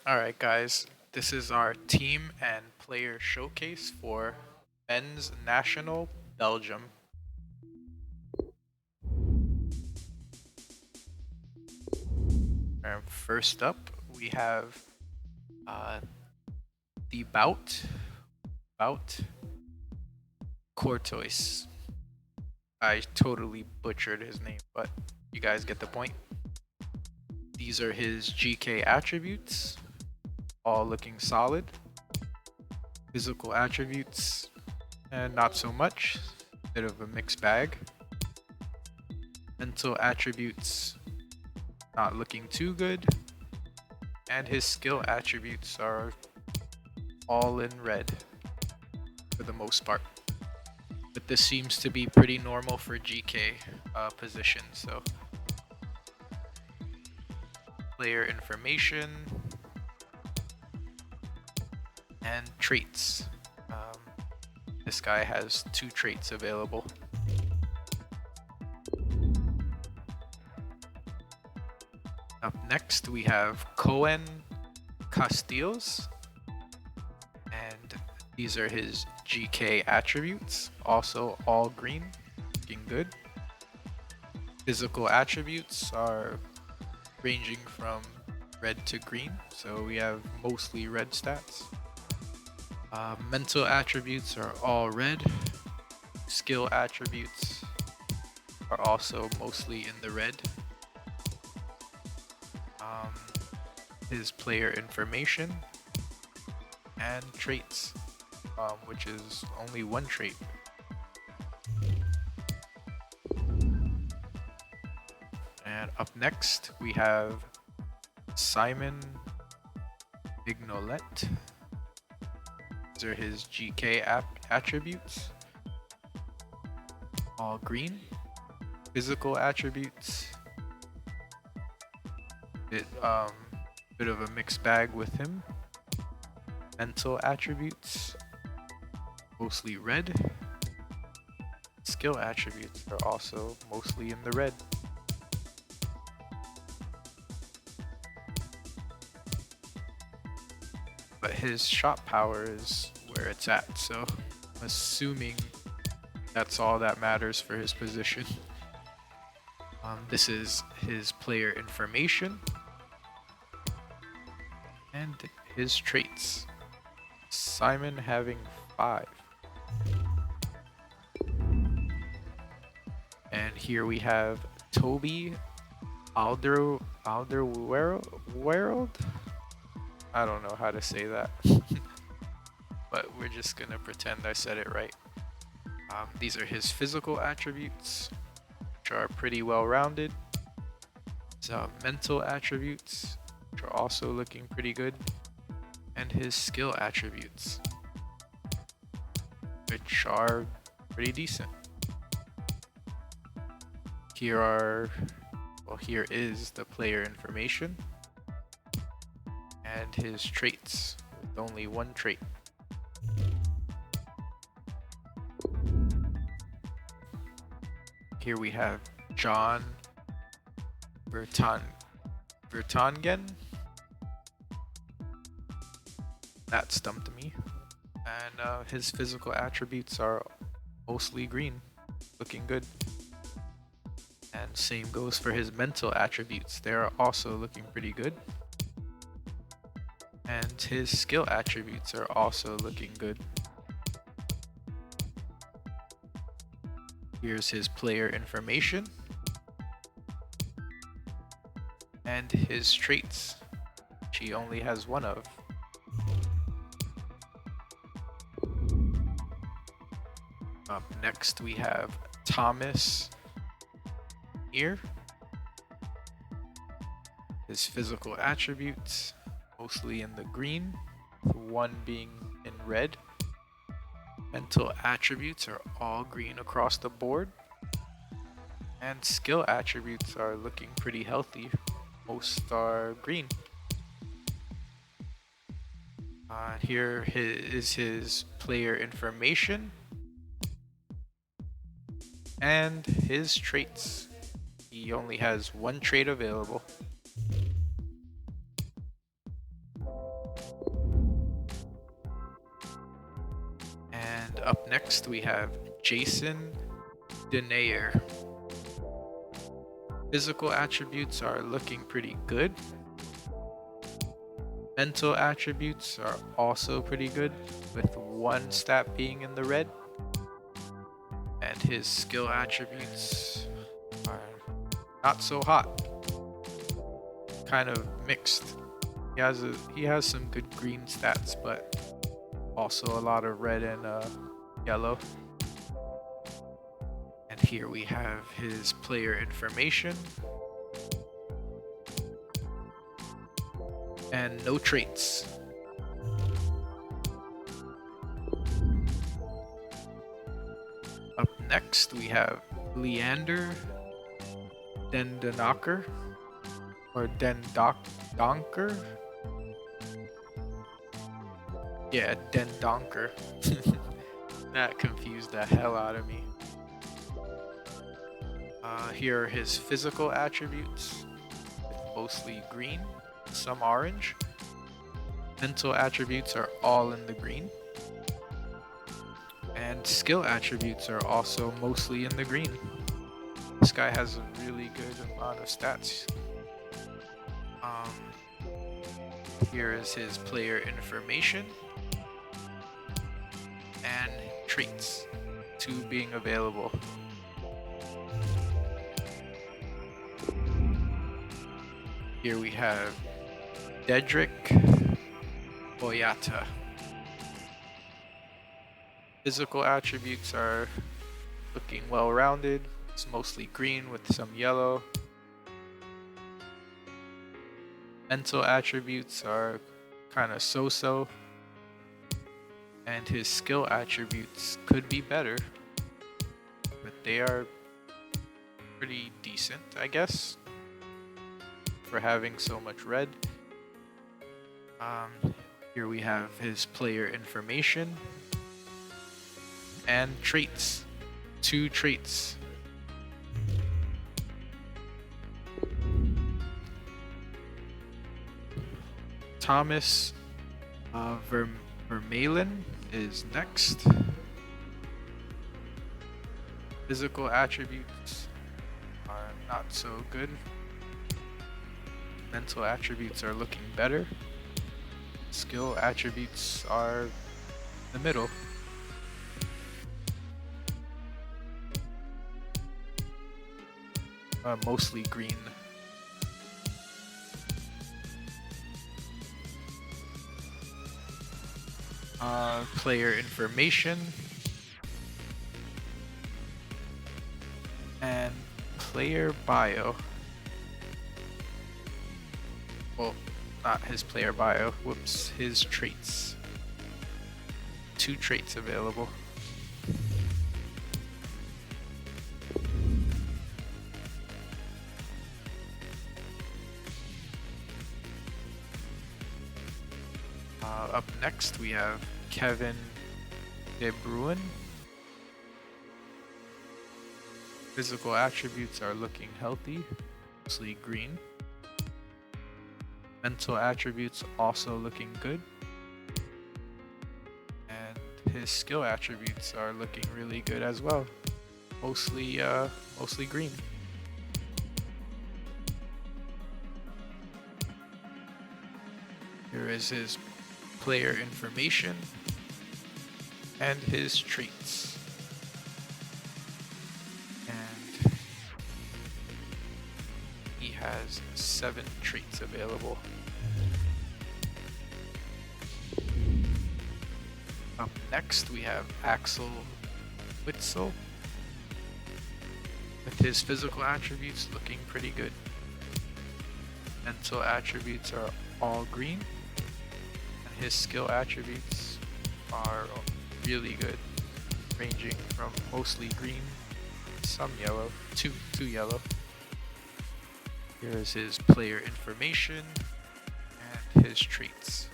Alright guys, this is our team and player showcase for men's national Belgium. First up, we have uh, the Bout Courtois. I totally butchered his name, but you guys get the point. These are his GK attributes, all looking solid. Physical attributes, and not so much. Bit of a mixed bag. Mental attributes, not looking too good. And his skill attributes are all in red for the most part. But this seems to be pretty normal for GK positions. So player information and traits. This guy has 2 traits available. Up next we have Cohen Castile, and these are his GK attributes, also all green, looking good. Physical attributes are ranging from red to green, so we have mostly red stats. Mental attributes are all red. Skill attributes are also mostly in the red. His player information and traits, which is only 1 trait. And up next we have Simon Mignolet. These are his GK attributes, all green. Physical attributes, bit of a mixed bag with him. Mental attributes, mostly red. Skill attributes are also mostly in the red. But his shot power is where it's at, so I'm assuming that's all that matters for his position. This is his player information and his traits. Simon having 5. And here we have Toby Alderweireld. I don't know how to say that, but we're just gonna pretend I said it right. These are his physical attributes, which are pretty well rounded. His mental attributes, which are also looking pretty good, and his skill attributes, which are pretty decent. Here is the player information and his traits, with only 1 trait. Here we have John Vertonghen. That stumped me. And his physical attributes are mostly green, looking good. And same goes for his mental attributes. They're also looking pretty good. And his skill attributes are also looking good. Here's his player information and his traits, which he only has 1 of. Up next we have Thomas here. His physical attributes, mostly in the green, 1 being in red. Mental attributes are all green across the board. And skill attributes are looking pretty healthy. Most are green. Here is his player information and his traits. He only has 1 trait available. next we have Jason Nair. Physical attributes are looking pretty good. Mental attributes are also pretty good, with one stat being in the red. And his skill attributes are not so hot. Kind of mixed. He has some good green stats, but also a lot of red and yellow. And here we have his player information. And no traits. Up next we have Leander Donker or Donker. Yeah, Donker. That confused the hell out of me. Here are his physical attributes, mostly green, some orange. Mental attributes are all in the green. And skill attributes are also mostly in the green. This guy has a really good amount of stats. Here is his player information and traits, 2 being available. Here we have Dedrick Boyata. Physical attributes are looking well-rounded. It's mostly green with some yellow. Mental attributes are kind of so-so. And his skill attributes could be better, but they are pretty decent, I guess, for having so much red. Here we have his player information and traits, 2 traits. Thomas Vermaelen is next. Physical attributes are not so good. Mental attributes are looking better. Skill attributes are in the middle. Mostly green. Player information and player bio. Well, not his player bio, whoops, his traits. 2 traits available. Up next we have Kevin De Bruyne. Physical attributes are looking healthy, mostly green. Mental attributes also looking good. And his skill attributes are looking really good as well. Mostly green. Here is his player information and his traits. And he has 7 traits available. Up next we have Axel Whitsel, with his physical attributes looking pretty good. Mental attributes are all green. His skill attributes are really good, ranging from mostly green, some yellow, two yellow. Here is his player information and his traits.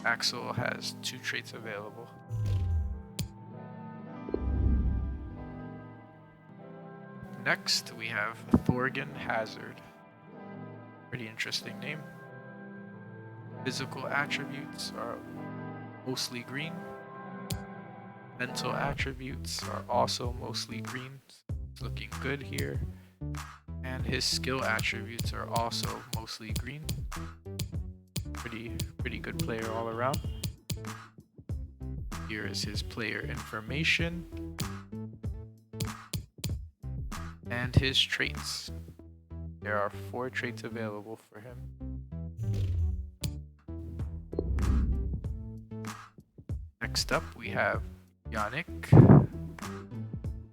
Axel has 2 traits available. Next, we have Thorgan Hazard. Pretty interesting name. Physical attributes are mostly green. Mental attributes are also mostly green. It's looking good here. And his skill attributes are also mostly green. Pretty good player all around. Here is his player information and his traits. There are 4 traits available for him. Next up, we have Yannick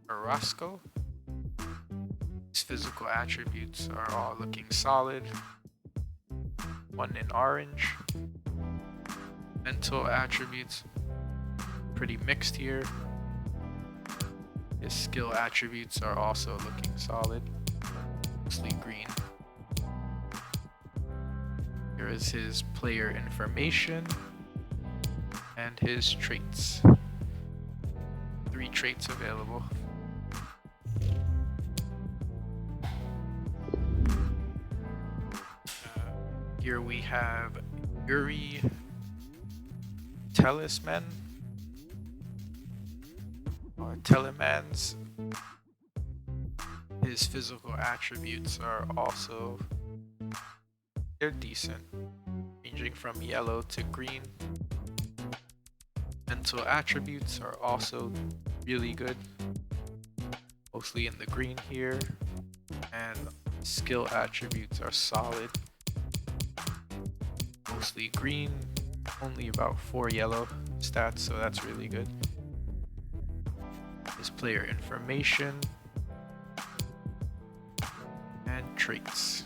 Orozco. His physical attributes are all looking solid. 1 in orange. Mental attributes, pretty mixed here. His skill attributes are also looking solid, mostly green. Here is his player information and his traits. 3 traits available. Here we have Yuri Talisman or Telemans. His physical attributes are also, they're decent, ranging from yellow to green. Mental attributes are also really good, mostly in the green here, and skill attributes are solid, mostly green, only about 4 yellow stats, so that's really good. His player information and traits.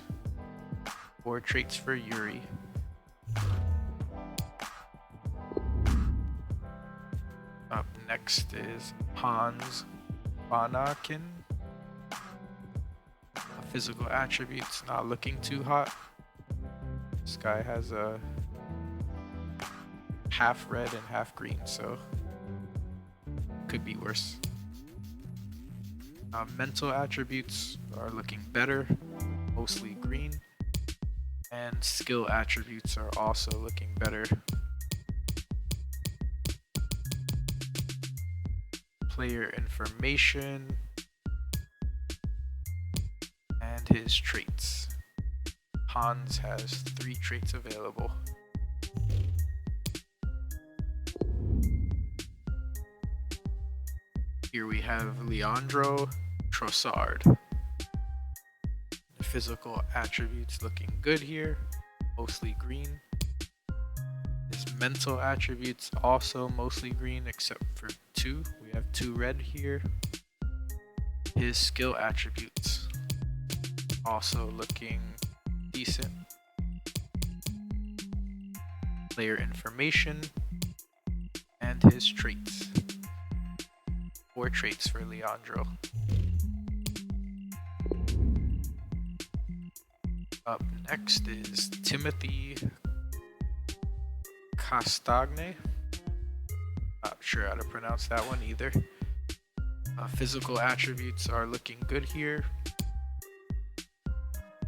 4 traits for Yuri. Up next is Pons Vanakken. Physical attributes not looking too hot. This guy has a half red and half green, so could be worse. Mental attributes are looking better, mostly green, and skill attributes are also looking better. Player information and his traits. Hans has 3 traits available. Here we have Leandro Troussard. The physical attributes looking good here, mostly green. His mental attributes also mostly green except for 2. We have 2 red here. His skill attributes also looking decent. Player information and his traits. 4 traits for Leandro. Up next is Timothy Castagne. Not sure how to pronounce that one either. Physical attributes are looking good here.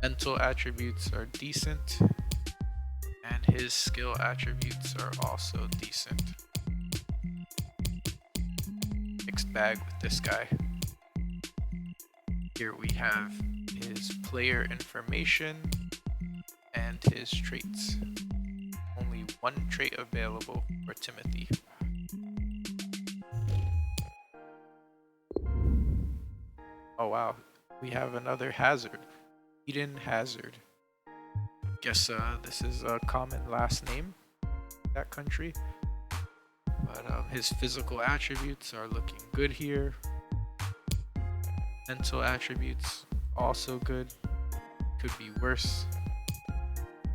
Mental attributes are decent. And his skill attributes are also decent. Mixed bag with this guy. Here we have his player information and his traits. Only 1 trait available for Timothy. Oh wow, we have another Hazard. Eden Hazard. Guess this is a common last name in that country. But his physical attributes are looking good here. Mental attributes also good. Could be worse.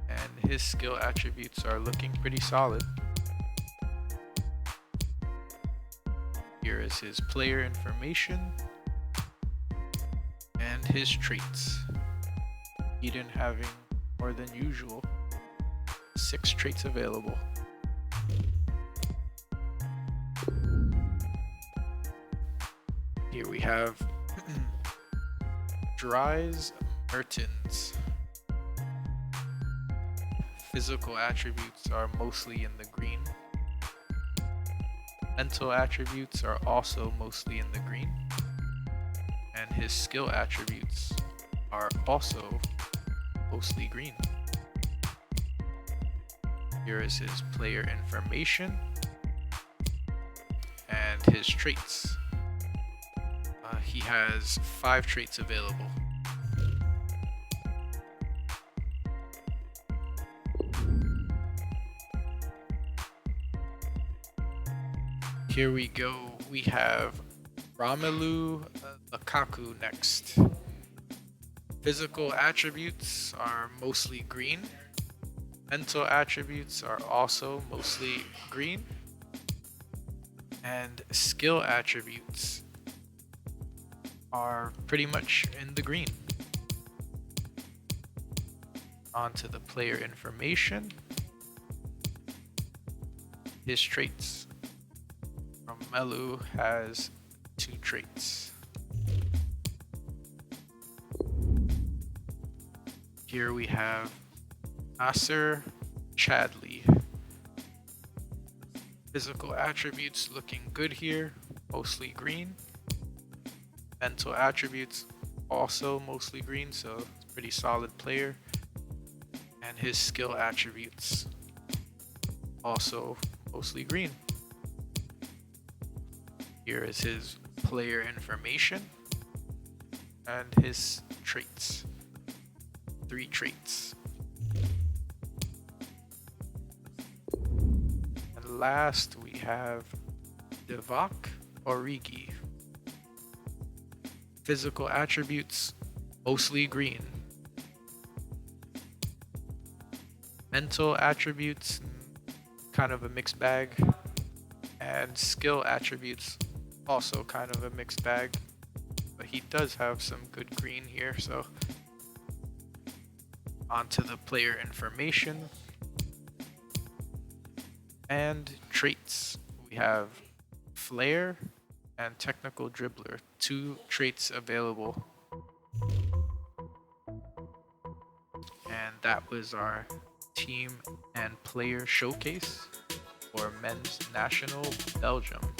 And his skill attributes are looking pretty solid. Here is his player information and his traits. Eden having more than usual 6 traits available. Here we have Dries Mertens. Physical attributes are mostly in the green. Mental attributes are also mostly in the green, and his skill attributes are also mostly green. Here is his player information and his traits. He has 5 traits available. Here we go. We have Romelu Lukaku next. Physical attributes are mostly green. Mental attributes are also mostly green. And skill attributes are pretty much in the green. On to the player information. His traits. Romelu has 2 traits. Here we have Nasser Chadli. Physical attributes looking good here, mostly green. Mental attributes also mostly green, so pretty solid player. And his skill attributes also mostly green. Here is his player information and his traits. 3 traits. And last we have Divock Origi. Physical attributes mostly green. Mental attributes kind of a mixed bag. And skill attributes also kind of a mixed bag, but he does have some good green here. So onto the player information and traits. We have flair and technical dribbler, 2 traits available. And that was our team and player showcase for men's national Belgium.